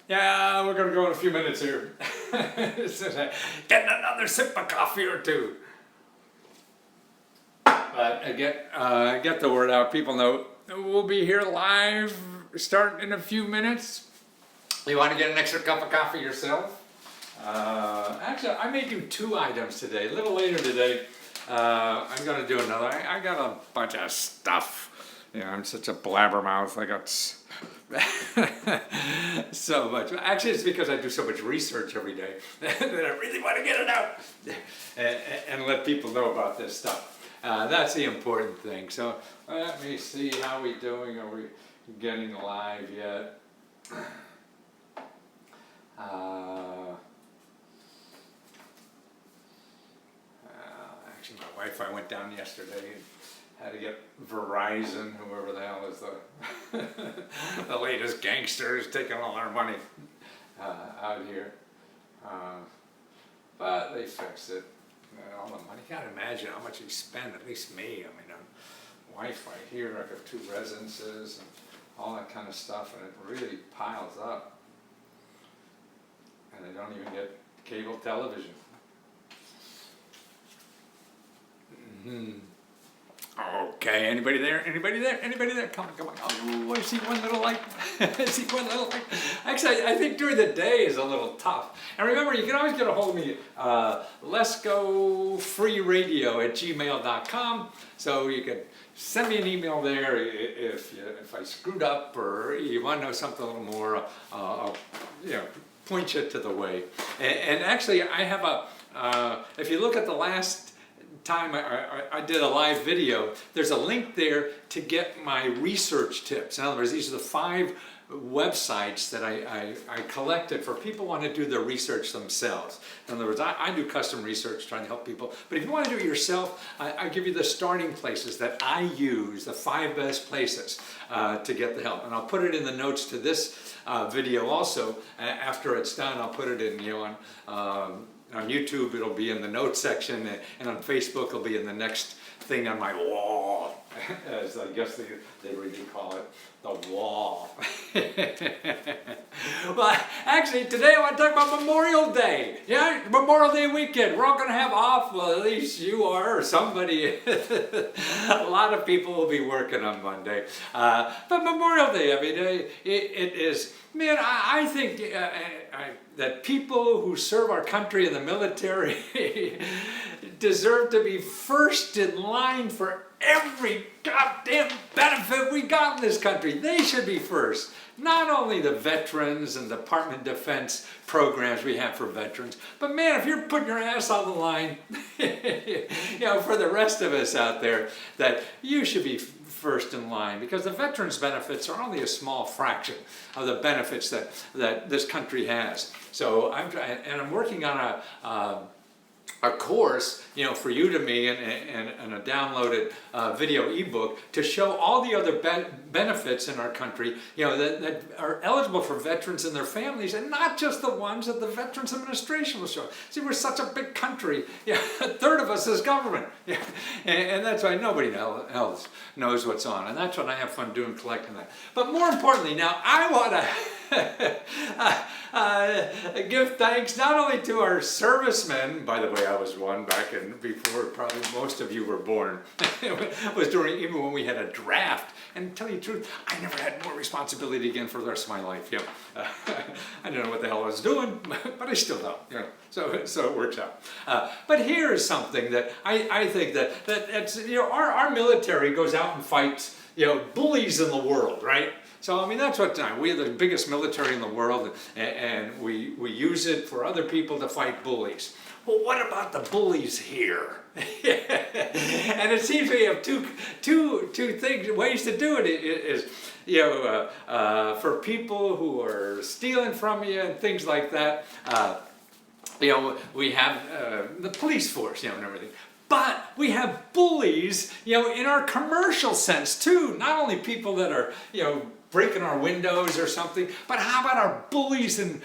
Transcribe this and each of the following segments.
Yeah, we're going to go in a few minutes here. Getting another sip of coffee or two. But get the word out. People know we'll be here live starting in a few minutes. You want to get an extra cup of coffee yourself? Actually, I may do 2 items today. A little later today, I'm going to do another. I got a bunch of stuff. You know, I'm such a blabbermouth. I got so much. Actually, it's because I do so much research every day that I really want to get it out and let people know about this stuff. That's the important thing. So let me see how we doing. Are we getting live yet? Actually, my Wi-Fi went down yesterday and had to get Verizon, whoever the hell is the latest gangster is taking all our money out here. But they fixed it. All the money. You can't imagine how much you spend, at least me. I mean, on Wi-Fi here, I've got 2 residences and all that kind of stuff, and it really piles up. And I don't even get cable television. Okay, anybody there? Anybody there? Anybody there? Come on. Oh, I see one little light. I see one little light. Actually, I think during the day is a little tough. And remember, you can always get a hold of me, Lesko freeradio@gmail.com. So you can send me an email there if I screwed up or you want to know something a little more. I'll point you to the way. And actually, I have if you look at the last time I did a live video, there's a link there to get my research tips. In other words, these are the 5 websites that I collected for people who want to do their research themselves. In other words, I do custom research trying to help people, but if you want to do it yourself, I give you the starting places that I use, the 5 best places to get the help. And I'll put it in the notes to this video also. After it's done, I'll put it in, on YouTube, it'll be in the notes section, and on Facebook, it'll be in the next thing on my wall, as I guess they really call it, the wall. Well, actually, today I want to talk about Memorial Day. Yeah, Memorial Day weekend. We're all going to have off. Well, at least you are, or somebody. A lot of people will be working on Monday. But Memorial Day, I mean, it is, man, I think that people who serve our country in the military deserve to be first in line for every goddamn benefit we got in this country. They should be first. Not only the veterans and Department of Defense programs we have for veterans, but man, if you're putting your ass on the line, for the rest of us out there, that you should be first in line, because the veterans benefits are only a small fraction of the benefits that this country has. So I'm working on a course, for Udemy and a downloaded video ebook to show all the other benefits in our country, that are eligible for veterans and their families, and not just the ones that the Veterans Administration will show. See, we're such a big country. A third of us is government. And that's why nobody else knows what's on. And that's what I have fun doing, collecting that. But more importantly, now I want to give thanks not only to our servicemen. By the way, I was one back before probably most of you were born. It was even when we had a draft. And to tell you the truth, I never had more responsibility again for the rest of my life. I don't know what the hell I was doing, but I still don't. So it works out. But here is something that I think that it's, our military goes out and fights bullies in the world, right? So, I mean, that's what we are the biggest military in the world, and we use it for other people to fight bullies. Well, what about the bullies here? And it seems we have two ways to do it. Is for people who are stealing from you and things like that. We have the police force, and everything. But we have bullies, in our commercial sense too. Not only people that are, breaking our windows or something, but how about our bullies in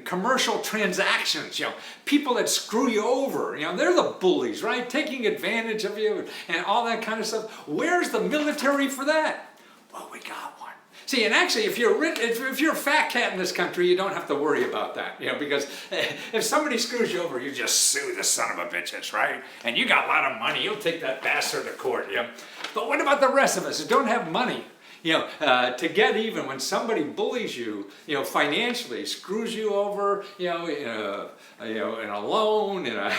commercial transactions? People that screw you over. They're the bullies, right? Taking advantage of you and all that kind of stuff. Where's the military for that? Well, we got one. See, and actually, if you're if you're a fat cat in this country, you don't have to worry about that, because if somebody screws you over, you just sue the son of a bitches, right? And you got a lot of money, you'll take that bastard to court, But what about the rest of us who don't have money? To get even when somebody bullies you, financially, screws you over, in a loan, in a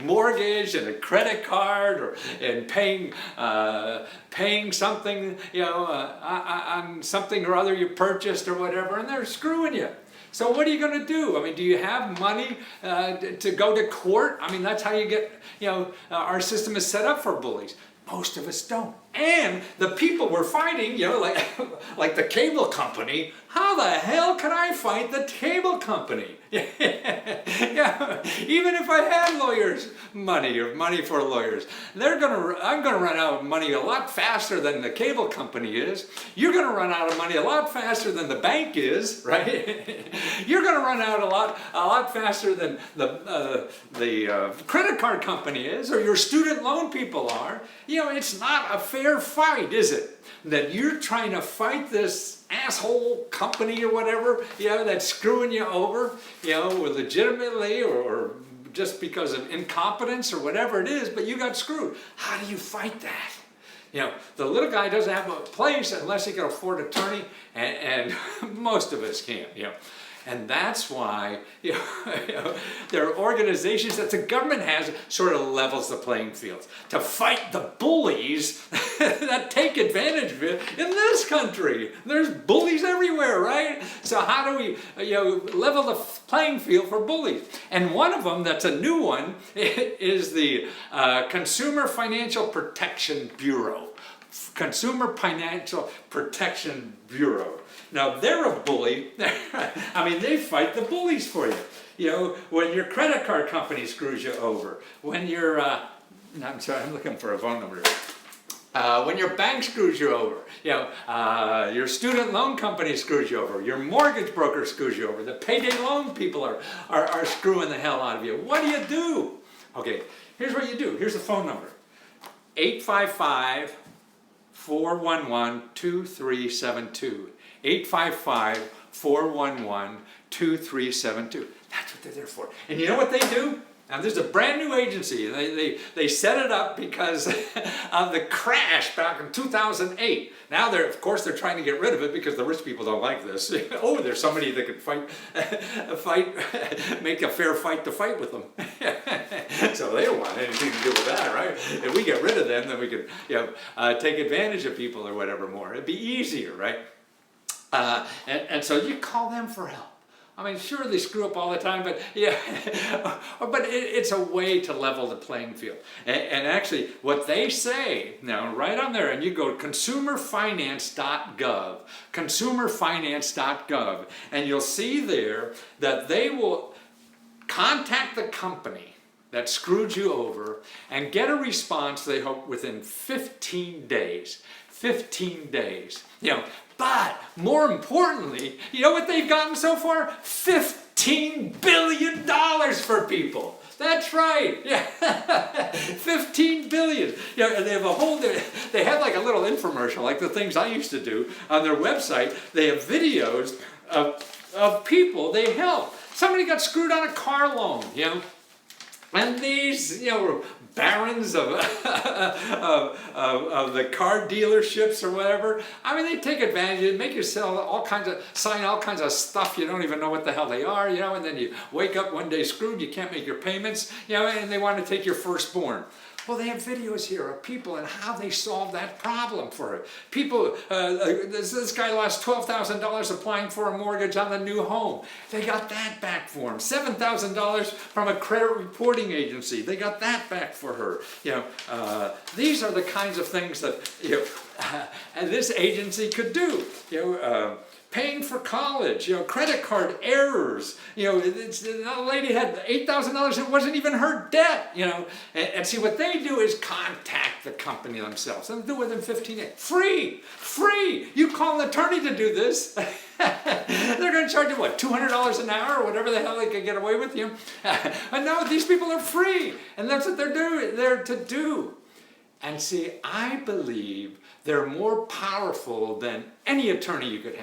mortgage, in a credit card, or in paying something, on something or other you purchased or whatever, and they're screwing you. So what are you going to do? I mean, do you have money to go to court? I mean, that's how you get, our system is set up for bullies. Most of us don't. And the people we're fighting, like the cable company, how the hell can I fight the cable company? Even if I had money for lawyers, I'm gonna run out of money a lot faster than the cable company is. You're gonna run out of money a lot faster than the bank is, right? You're gonna run out a lot faster than the credit card company is, or your student loan people are. It's not a fair fight, is it? That you're trying to fight this asshole company or whatever, that's screwing you over, legitimately or just because of incompetence or whatever it is, but you got screwed. How do you fight that? The little guy doesn't have a place unless he can afford an attorney, and most of us can't, And that's why there are organizations that the government has sort of levels the playing field to fight the bullies that take advantage of it in this country. There's bullies everywhere, right? So how do we level the playing field for bullies? And one of them that's a new one is the Consumer Financial Protection Bureau. Consumer Financial Protection Bureau. Now, they're a bully. I mean, they fight the bullies for you. When your credit card company screws you over, when your, I'm sorry, I'm looking for a phone number. When your bank screws you over, your student loan company screws you over, your mortgage broker screws you over, the payday loan people are screwing the hell out of you. What do? Okay, here's what you do. Here's the phone number. 855-411-2372. 855-411-2372. That's what they're there for. And you know what they do? Now, there's a brand new agency. They set it up because of the crash back in 2008. Now, of course, they're trying to get rid of it because the rich people don't like this. Oh, there's somebody that could make a fair fight to fight with them. So they don't want anything to do with that, right? If we get rid of them, then we can take advantage of people or whatever more. It'd be easier, right? And so you call them for help. I mean, sure, they screw up all the time, but but it's a way to level the playing field. And actually, what they say now, right on there, and you go to consumerfinance.gov, and you'll see there that they will contact the company that screwed you over and get a response, they hope, within 15 days. 15 days. But more importantly, you know what they've gotten so far? $15 billion for people. That's right. Yeah. $15 billion. And they have they have like a little infomercial, like the things I used to do on their website. They have videos of people they help. Somebody got screwed on a car loan, and these, barons of the car dealerships or whatever. I mean, they take advantage of it, make you sign all kinds of stuff you don't even know what the hell they are, and then you wake up one day screwed, you can't make your payments, and they want to take your firstborn. Well, they have videos here of people and how they solved that problem for it. People, this guy lost $12,000 applying for a mortgage on the new home. They got that back for him. $7,000 from a credit reporting agency. They got that back for her. These are the kinds of things that and this agency could do. Paying for college, credit card errors. The lady had $8,000. It wasn't even her debt. And see, what they do is contact the company themselves. They'll do it within 15 days. Free. You call an attorney to do this. They're going to charge you what, $200 an hour or whatever the hell they can get away with you. And no, these people are free, and that's what they're there to do. And see, I believe they're more powerful than any attorney you could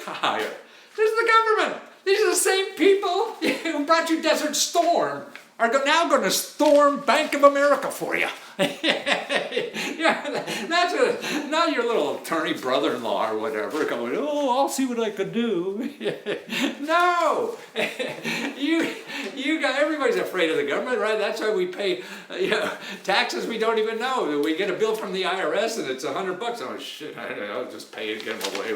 hire. There's the government. These are the same people who brought you Desert Storm are now going to storm Bank of America for you. Yeah, that's not your little attorney brother-in-law or whatever going, oh, I'll see what I can do. No, everybody's afraid of the government, right? That's why we pay taxes we don't even know. We get a bill from the IRS and it's $100. Oh shit, I'll just pay it and get them away.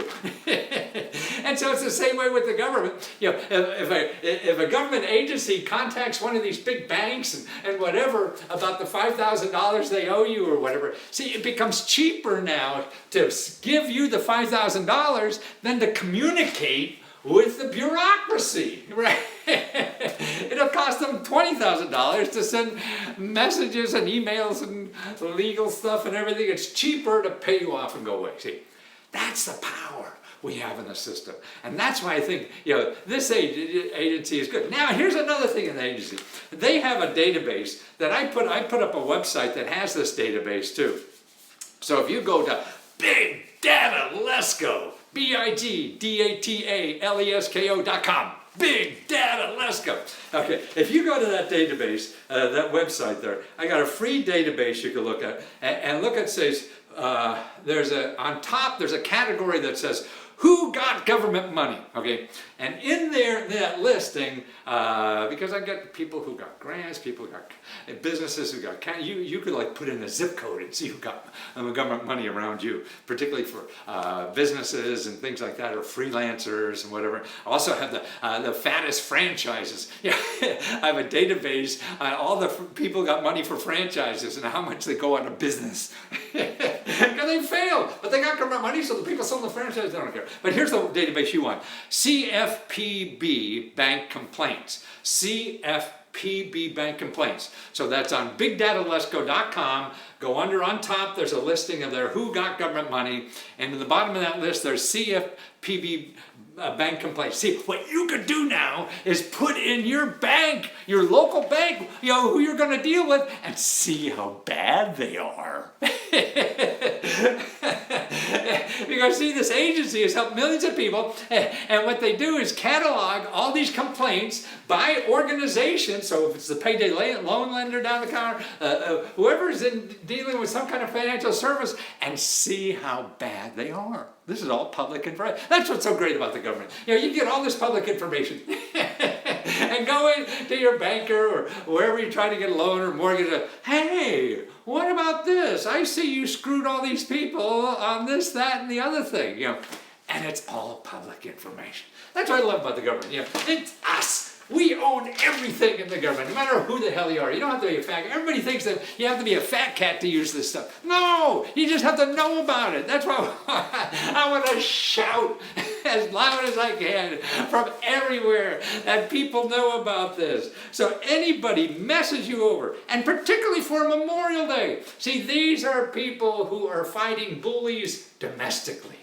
And so it's the same way with the government. If a government agency contacts one of these big banks and whatever about the $5,000 they owe you or whatever, see, it becomes cheaper now to give you the $5,000 than to communicate with the bureaucracy, right? It'll cost them $20,000 to send messages and emails and legal stuff and everything. It's cheaper to pay you off and go away. See, that's the power we have in the system. And that's why I think, this agency is good. Now, here's another thing in the agency. They have a database that I put up a website that has this database too. So if you go to Big Data Lesko, BigDataLesko.com, Big Data Lesko. Okay, if you go to that database, that website there, I got a free database you can look at, and look, it says, on top, there's a category that says, who got government money, okay? And in there, that listing, because I got people who got grants, people who got businesses who got, you could like put in a zip code and see who got government money around you, particularly for businesses and things like that, or freelancers and whatever. I also have the fattest franchises. Yeah, I have a database on all the people who got money for franchises and how much they go out of business. Because they failed, but they got government money, so the people selling the franchise, they don't care. But here's the database you want. CFPB Bank Complaints. CFPB Bank Complaints. So that's on BigDataLesko.com. Go on top, there's a listing of their who got government money. And in the bottom of that list, there's CFPB bank complaints. See, what you could do now is put in your bank, your local bank, who you're going to deal with, and see how bad they are. Because see, this agency has helped millions of people, and what they do is catalog all these complaints by organization. So if it's the payday loan lender down the counter, whoever's dealing with some kind of financial service, and see how bad they are. This is all public information. That's what's so great about the government. You get all this public information. And go in to your banker or wherever you're trying to get a loan or mortgage. Hey, what about this? I see you screwed all these people on this, that, and the other thing. And it's all public information. That's what I love about the government. It's us. We own everything in the government, no matter who the hell you are. You don't have to be a fat cat. Everybody thinks that you have to be a fat cat to use this stuff. No, you just have to know about it. That's why I want to shout as loud as I can from everywhere that people know about this. So anybody messes you over, and particularly for Memorial Day. See, these are people who are fighting bullies domestically.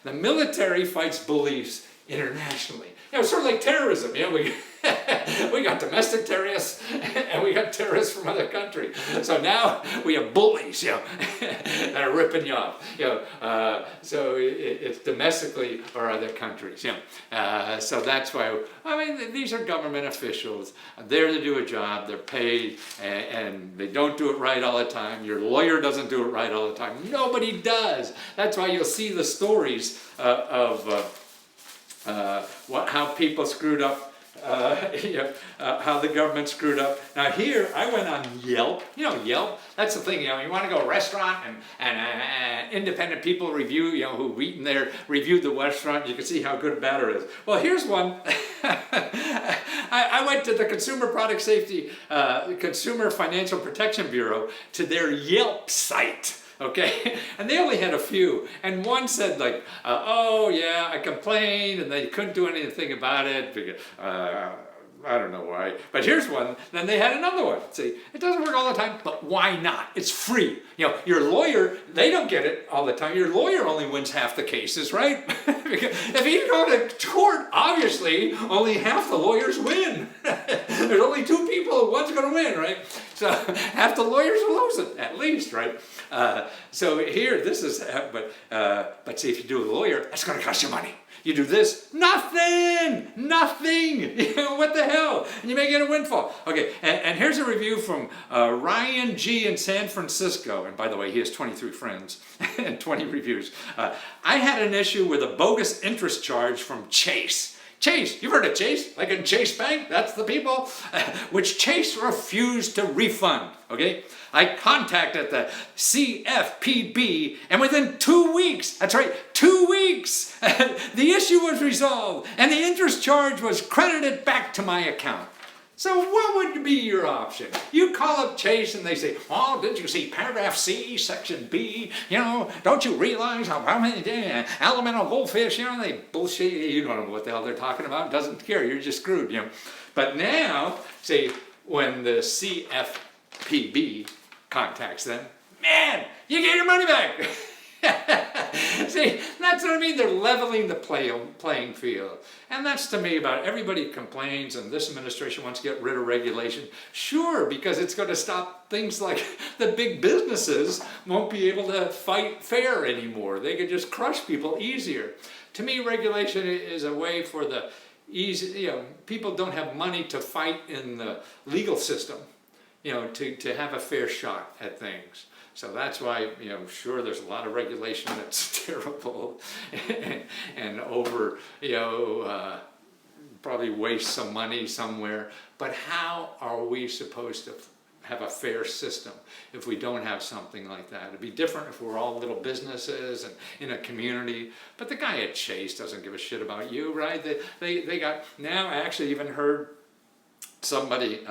The military fights bullies internationally. Sort of like terrorism. We got domestic terrorists and we got terrorists from other countries. So now we have bullies, that are ripping you off. So it's domestically or other countries. So that's why. These are government officials. They're to do a job. They're paid, and they don't do it right all the time. Your lawyer doesn't do it right all the time. Nobody does. That's why you'll see the stories of how people screwed up. How the government screwed up. Now here, I went on Yelp. Yelp, that's the thing, you want to go to a restaurant and independent people review, who've eaten there, reviewed the restaurant, you can see how good or bad it is. Well, here's one. I went to the Consumer Product Safety, Consumer Financial Protection Bureau, to their Yelp site. Okay, and they only had a few, and one said like, oh yeah, I complained and they couldn't do anything about it because I don't know why, but here's one. Then they had another one. See, it doesn't work all the time, but why not? It's free. You know, your lawyer, they don't get it all the time. Your lawyer only wins half the cases, right? If you go to court, obviously, only half the lawyers win. There's only two people, one's going to win, right? So half the lawyers will lose it, at least, right? So here, this is, but see, if you do a lawyer, that's going to cost you money. You do this, nothing. You know, what the hell? And you may get a windfall. Okay, and here's a review from Ryan G. in San Francisco. And by the way, he has 23 friends and 20 reviews. I had an issue with a bogus interest charge from Chase. Chase, you've heard of Chase, like in Chase Bank, that's the people, which Chase refused to refund, okay? I contacted the CFPB, and within 2 weeks, that's right, 2 weeks, the issue was resolved, and the interest charge was credited back to my account. So what would be your option? You call up Chase and they say, oh, did you see paragraph C, section B? You know, don't you realize how many elemental goldfish, you know, they bullshit you. You don't know what the hell they're talking about. Doesn't care. You're just screwed, you know. But now, see, when the CFPB contacts them, man, you get your money back. See, that's what I mean. They're leveling the playing field. And that's to me about everybody complains and this administration wants to get rid of regulation. Sure, because it's going to stop things like the big businesses won't be able to fight fair anymore. They can just crush people easier. To me, regulation is a way for the easy, you know, people don't have money to fight in the legal system, you know, to have a fair shot at things. So that's why, you know, sure, there's a lot of regulation that's terrible and over, you know, probably waste some money somewhere. But how are we supposed to have a fair system if we don't have something like that? It'd be different if we're all little businesses and in a community. But the guy at Chase doesn't give a shit about you, right? They got, now I actually even heard somebody,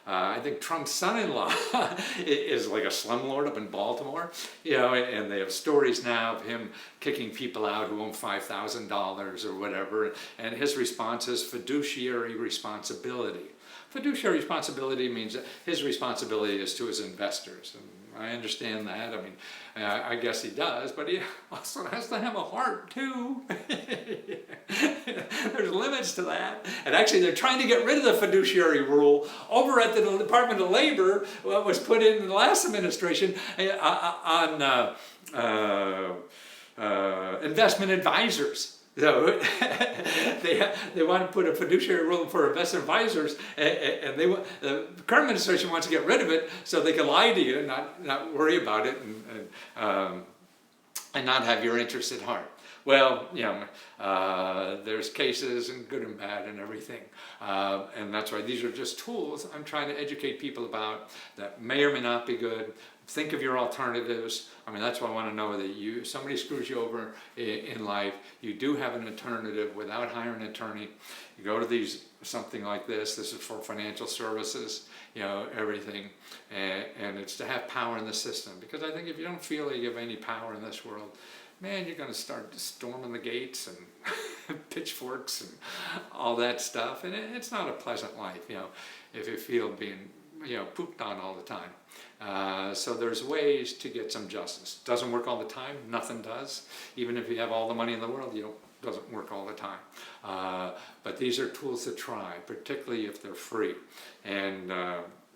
I think Trump's son-in-law is like a slumlord up in Baltimore, you know, and they have stories now of him kicking people out who own $5,000 or whatever, and his response is fiduciary responsibility. Fiduciary responsibility means that his responsibility is to his investors. And I understand that. I mean, I guess he does, but he also has to have a heart too. There's limits to that. And actually, they're trying to get rid of the fiduciary rule over at the Department of Labor, what was put in the last administration on investment advisors. So they want to put a fiduciary rule for investment advisors, and the current administration wants to get rid of it so they can lie to you and not worry about it and not have your interest at heart. Well, you know, there's cases and good and bad and everything, and that's why these are just tools I'm trying to educate people about that may or may not be good. Think of your alternatives. I mean, that's why I want to know that somebody screws you over in life, you do have an alternative without hiring an attorney. You go to something like this. This is for financial services, you know, everything, and it's to have power in the system. Because I think if you don't feel that you have any power in this world, man, you're going to start storming the gates and pitchforks and all that stuff, and it's not a pleasant life, you know, if you feel being, you know, pooped on all the time. So there's ways to get some justice. Doesn't work all the time. Nothing does. Even if you have all the money in the world, doesn't work all the time. But these are tools to try, particularly if they're free. And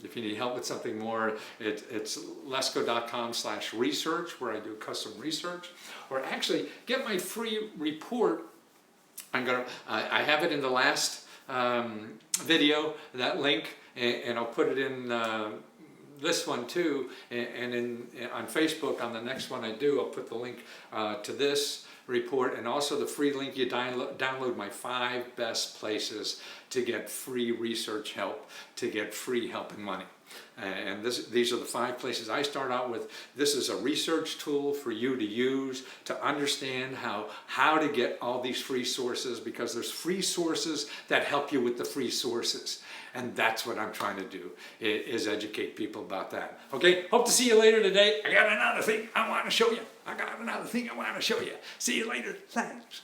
if you need help with something more, it's lesko.com/research, where I do custom research. Or actually, get my free report. I have it in the last video, that link, and I'll put it in this one too, and on Facebook, on the next one I do, I'll put the link to this report, and also the free link. You download my 5 best places to get free research help, to get free help and money. And these are the 5 places I start out with. This is a research tool for you to use to understand how to get all these free sources, because there's free sources that help you with the free sources. And that's what I'm trying to do, is educate people about that. Okay, hope to see you later today. I got another thing I want to show you. See you later. Thanks.